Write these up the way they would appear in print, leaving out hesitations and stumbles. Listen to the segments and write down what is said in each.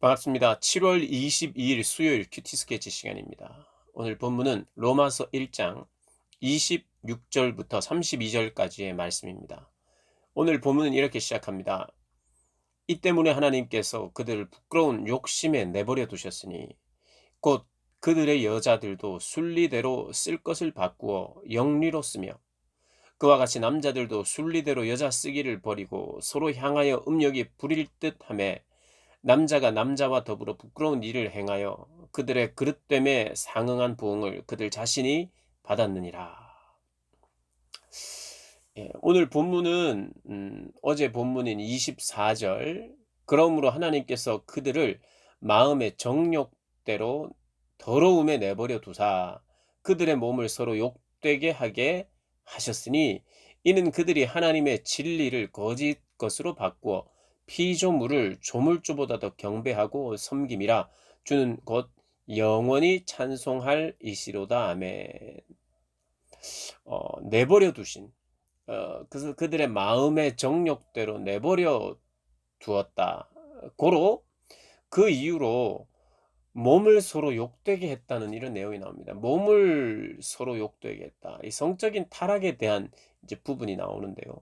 반갑습니다. 7월 22일 수요일 큐티 스케치 시간입니다. 오늘 본문은 로마서 1장 26절부터 32절까지의 말씀입니다. 오늘 본문은 이렇게 시작합니다. 이 때문에 하나님께서 그들을 부끄러운 욕심에 내버려 두셨으니 곧 그들의 여자들도 순리대로 쓸 것을 바꾸어 영리로 쓰며 그와 같이 남자들도 순리대로 여자 쓰기를 버리고 서로 향하여 음욕이 부릴 듯하매 남자가 남자와 더불어 부끄러운 일을 행하여 그들의 그릇됨에 상응한 부응을 그들 자신이 받았느니라. 오늘 본문은 어제 본문인 24절 그러므로 하나님께서 그들을 마음의 정욕대로 더러움에 내버려 두사 그들의 몸을 서로 욕되게 하게 하셨으니 이는 그들이 하나님의 진리를 거짓 것으로 바꾸어 피조물을 조물주보다 더 경배하고 섬김이라 주는 곧 영원히 찬송할 이시로다. 아멘. 내버려 두신 그래서 그들의 마음의 정욕대로 내버려 두었다. 고로 그 이유로 몸을 서로 욕되게 했다는 이런 내용이 나옵니다. 몸을 서로 욕되게 했다. 이 성적인 타락에 대한 이제 부분이 나오는데요.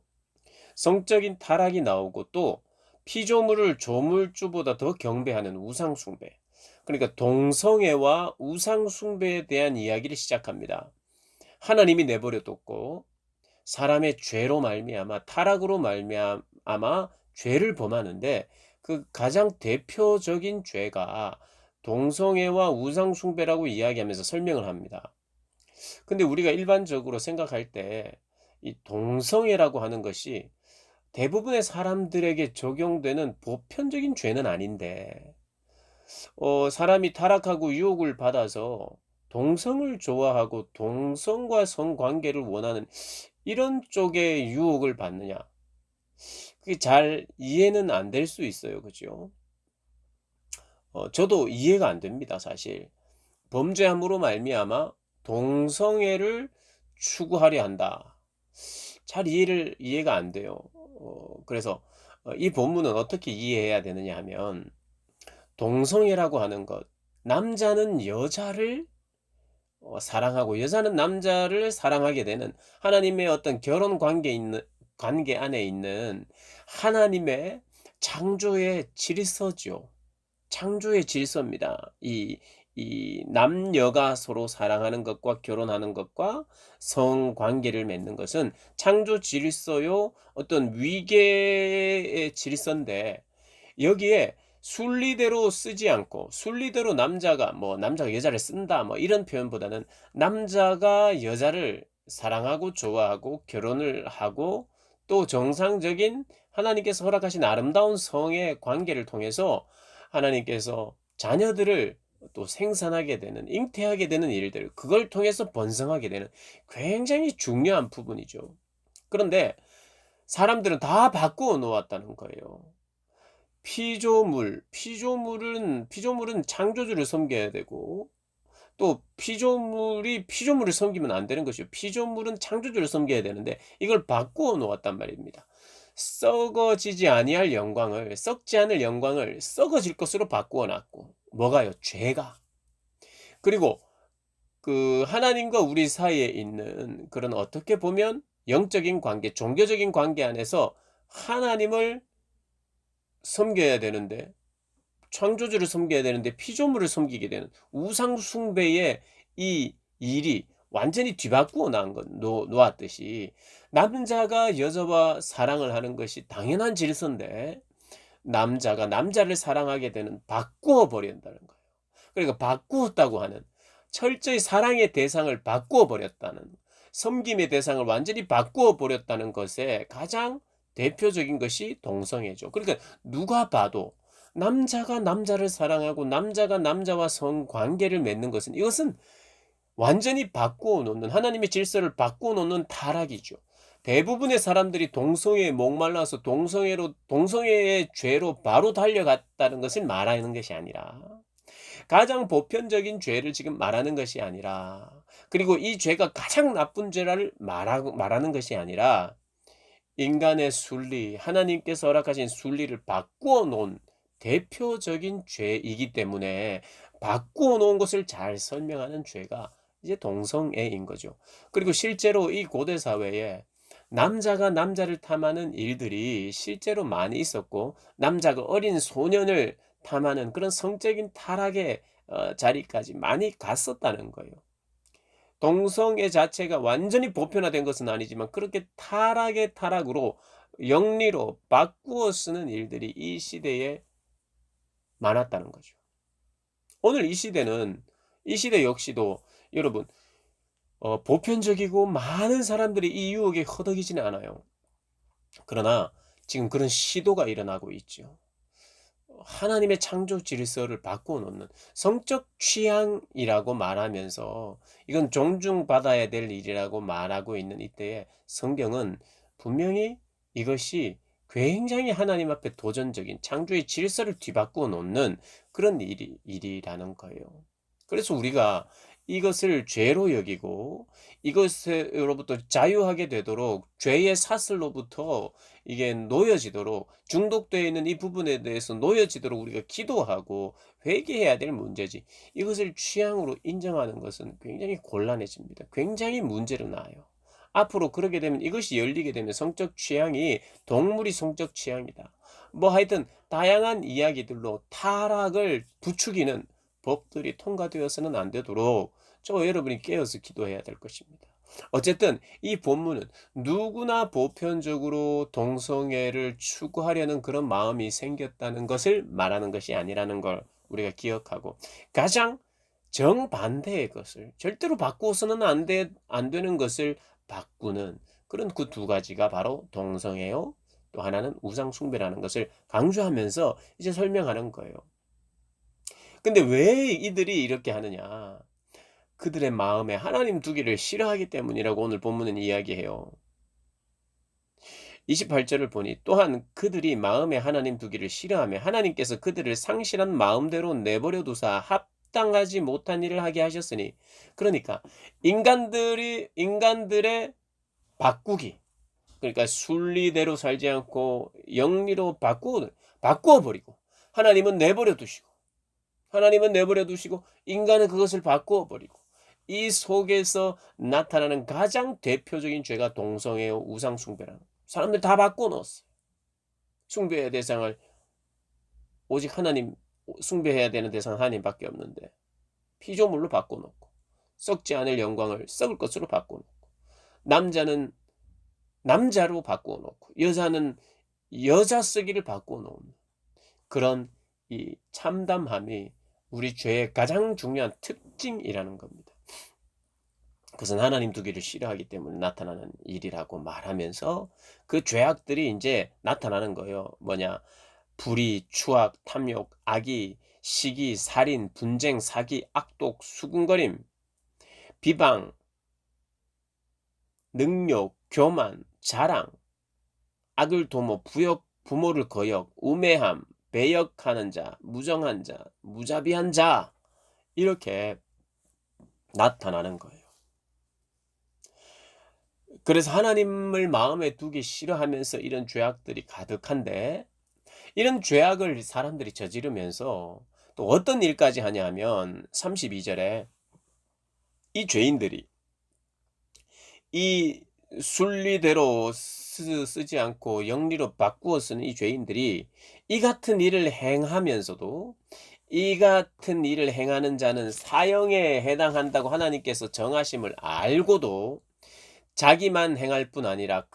성적인 타락이 나오고 또 피조물을 조물주보다 더 경배하는 우상 숭배. 그러니까 동성애와 우상 숭배에 대한 이야기를 시작합니다. 하나님이 내버려 뒀고 사람의 죄로 말미암아 타락으로 말미암아 죄를 범하는데 그 가장 대표적인 죄가 동성애와 우상 숭배라고 이야기하면서 설명을 합니다. 근데 우리가 일반적으로 생각할 때 이 동성애라고 하는 것이 대부분의 사람들에게 적용되는 보편적인 죄는 아닌데 사람이 타락하고 유혹을 받아서 동성을 좋아하고 동성과 성관계를 원하는 이런 쪽의 유혹을 받느냐. 그게 잘 이해는 안 될 수 있어요. 그죠? 저도 이해가 안 됩니다, 사실. 범죄함으로 말미암아 동성애를 추구하려 한다. 잘 이해가 안 돼요. 그래서 이 본문은 어떻게 이해해야 되느냐 하면 동성애라고 하는 것, 남자는 여자를 사랑하고 여자는 남자를 사랑하게 되는 하나님의 어떤 관계 안에 있는 하나님의 창조의 질서죠. 창조의 질서입니다. 이 남녀가 서로 사랑하는 것과 결혼하는 것과 성관계를 맺는 것은 창조 질서요 어떤 위계의 질서인데 여기에 순리대로 쓰지 않고 순리대로 남자가 여자를 쓴다 뭐 이런 표현보다는 남자가 여자를 사랑하고 좋아하고 결혼을 하고 또 정상적인 하나님께서 허락하신 아름다운 성의 관계를 통해서 하나님께서 자녀들을 또 생산하게 되는 잉태하게 되는 일들 그걸 통해서 번성하게 되는 굉장히 중요한 부분이죠. 그런데 사람들은 다 바꾸어 놓았다는 거예요. 피조물은 창조주를 섬겨야 되고 또 피조물이 피조물을 섬기면 안 되는 것이요. 피조물은 창조주를 섬겨야 되는데 이걸 바꾸어 놓았단 말입니다. 썩어지지 아니할 영광을 썩지 않을 영광을 썩어질 것으로 바꾸어 놨고 뭐가요? 죄가. 그리고 그 하나님과 우리 사이에 있는 그런 어떻게 보면 영적인 관계, 종교적인 관계 안에서 하나님을 섬겨야 되는데 창조주를 섬겨야 되는데 피조물을 섬기게 되는 우상 숭배의 이 일이 완전히 뒤바꾸어 놓았듯이 남자가 여자와 사랑을 하는 것이 당연한 질서인데 남자가 남자를 사랑하게 되는 바꾸어 버린다는 거예요. 그러니까 바꾸었다고 하는 철저히 사랑의 대상을 바꾸어 버렸다는 섬김의 대상을 완전히 바꾸어 버렸다는 것에 가장 대표적인 것이 동성애죠. 그러니까 누가 봐도 남자가 남자를 사랑하고 남자가 남자와 성관계를 맺는 것은 이것은 완전히 바꾸어 놓는 하나님의 질서를 바꾸어 놓는 타락이죠. 대부분의 사람들이 동성애에 목말라서 동성애의 죄로 바로 달려갔다는 것을 말하는 것이 아니라 가장 보편적인 죄를 지금 말하는 것이 아니라 그리고 이 죄가 가장 나쁜 죄를 말하는 것이 아니라 인간의 순리, 하나님께서 허락하신 순리를 바꾸어 놓은 대표적인 죄이기 때문에 바꾸어 놓은 것을 잘 설명하는 죄가 이제 동성애인 거죠. 그리고 실제로 이 고대 사회에 남자가 남자를 탐하는 일들이 실제로 많이 있었고, 남자가 어린 소년을 탐하는 그런 성적인 타락의 자리까지 많이 갔었다는 거예요. 동성애 자체가 완전히 보편화된 것은 아니지만 그렇게 타락의 타락으로 영리로 바꾸어 쓰는 일들이 이 시대에 많았다는 거죠. 오늘 이 시대 역시도 여러분 보편적이고 많은 사람들이 이 유혹에 허덕이지는 않아요. 그러나 지금 그런 시도가 일어나고 있죠. 하나님의 창조 질서를 바꾸어 놓는 성적 취향이라고 말하면서 이건 존중받아야 될 일이라고 말하고 있는 이때에 성경은 분명히 이것이 굉장히 하나님 앞에 도전적인 창조의 질서를 뒤바꾸어 놓는 그런 일이라는 거예요. 그래서 우리가 이것을 죄로 여기고 이것으로부터 자유하게 되도록 죄의 사슬로부터 이게 놓여지도록 중독되어 있는 이 부분에 대해서 놓여지도록 우리가 기도하고 회개해야 될 문제지, 이것을 취향으로 인정하는 것은 굉장히 곤란해집니다. 굉장히 문제로 나요. 앞으로 그러게 되면 이것이 열리게 되면 성적 취향이 동물이 성적 취향이다, 뭐 하여튼 다양한 이야기들로 타락을 부추기는 법들이 통과되어서는 안 되도록 여러분이 깨어서 기도해야 될 것입니다. 어쨌든 이 본문은 누구나 보편적으로 동성애를 추구하려는 그런 마음이 생겼다는 것을 말하는 것이 아니라는 걸 우리가 기억하고, 가장 정반대의 것을, 절대로 바꾸어서는 안 되는 것을 바꾸는 그런 그 두 가지가 바로 동성애요, 또 하나는 우상 숭배라는 것을 강조하면서 이제 설명하는 거예요. 근데 왜 이들이 이렇게 하느냐? 그들의 마음에 하나님 두기를 싫어하기 때문이라고 오늘 본문은 이야기해요. 28절을 보니 또한 그들이 마음에 하나님 두기를 싫어하며 하나님께서 그들을 상실한 마음대로 내버려 두사 합당하지 못한 일을 하게 하셨으니, 그러니까 인간들의 바꾸기, 그러니까 순리대로 살지 않고 영리로 바꾸어 버리고, 하나님은 내버려 두시고 인간은 그것을 바꾸어 버리고, 이 속에서 나타나는 가장 대표적인 죄가 동성애요, 우상 숭배라는, 사람들 다 바꿔 놓았어요. 숭배의 대상을 오직 하나님, 숭배해야 되는 대상은 하나님밖에 없는데 피조물로 바꿔 놓고, 썩지 않을 영광을 썩을 것으로 바꿔 놓고, 남자는 남자로 바꾸어 놓고 여자는 여자 쓰기를 바꾸어 놓는 그런 이 참담함이 우리 죄의 가장 중요한 특징이라는 겁니다. 그것은 하나님 두기를 싫어하기 때문에 나타나는 일이라고 말하면서 그 죄악들이 이제 나타나는 거예요. 뭐냐? 불의, 추악, 탐욕, 악의, 시기, 살인, 분쟁, 사기, 악독, 수군거림, 비방, 능욕, 교만, 자랑, 악을 도모, 부역, 부모를 거역, 우매함, 배역하는 자, 무정한 자, 무자비한 자, 이렇게 나타나는 거예요. 그래서 하나님을 마음에 두기 싫어하면서 이런 죄악들이 가득한데, 이런 죄악을 사람들이 저지르면서 또 어떤 일까지 하냐 하면 32절에 이 죄인들이 이 순리대로 쓰지 않고 영리로 바꾸어 쓰는 이 죄인들이 이 같은 일을 행하면서도, 이 같은 일을 행하는 자는 사형에 해당한다고 하나님께서 정하심을 알고도 자기만 행할 뿐 아니라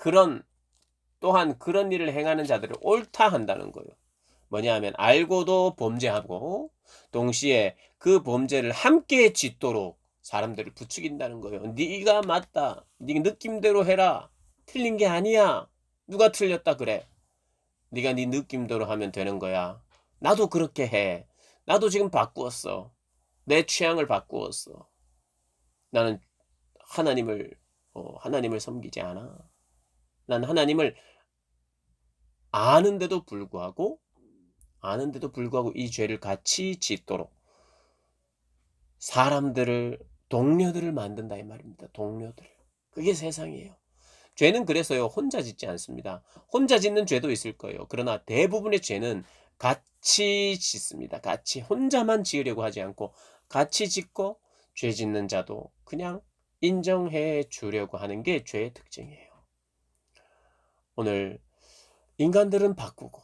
또한 그런 일을 행하는 자들을 옳다 한다는 거예요. 뭐냐 하면 알고도 범죄하고 동시에 그 범죄를 함께 짓도록 사람들을 부추긴다는 거예요. 네가 맞다, 네 느낌대로 해라, 틀린 게 아니야, 누가 틀렸다 그래, 네가 네 느낌대로 하면 되는 거야, 나도 그렇게 해, 나도 지금 바꾸었어, 내 취향을 바꾸었어, 나는 하나님을 섬기지 않아, 난 하나님을 아는데도 불구하고 이 죄를 같이 짓도록 동료들을 만든다 이 말입니다. 동료들. 그게 세상이에요. 죄는 그래서요, 혼자 짓지 않습니다. 혼자 짓는 죄도 있을 거예요. 그러나 대부분의 죄는 같이 짓습니다. 같이 혼자만 지으려고 하지 않고 같이 짓고 죄 짓는 자도 그냥 인정해 주려고 하는 게 죄의 특징이에요. 오늘 인간들은 바꾸고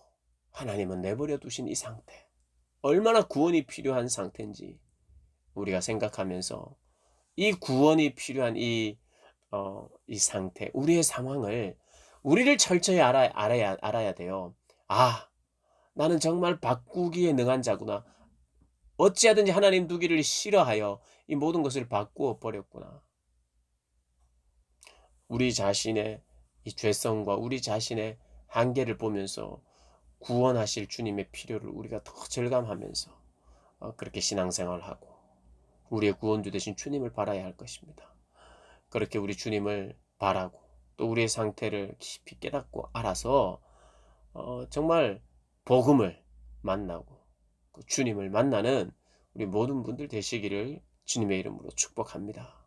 하나님은 내버려 두신 이 상태, 얼마나 구원이 필요한 상태인지 우리가 생각하면서 이 구원이 필요한 이 상태, 우리의 상황을 우리를 철저히 알아야 돼요. '아, 나는 정말 바꾸기에 능한 자구나. 어찌하든지 하나님 두기를 싫어하여 이 모든 것을 바꾸어 버렸구나.' 우리 자신의 이 죄성과 우리 자신의 한계를 보면서 구원하실 주님의 필요를 우리가 더 절감하면서 그렇게 신앙생활을 하고 우리의 구원주 되신 주님을 바라야 할 것입니다. 그렇게 우리 주님을 바라고 또 우리의 상태를 깊이 깨닫고 알아서 정말 복음을 만나고 그 주님을 만나는 우리 모든 분들 되시기를 주님의 이름으로 축복합니다.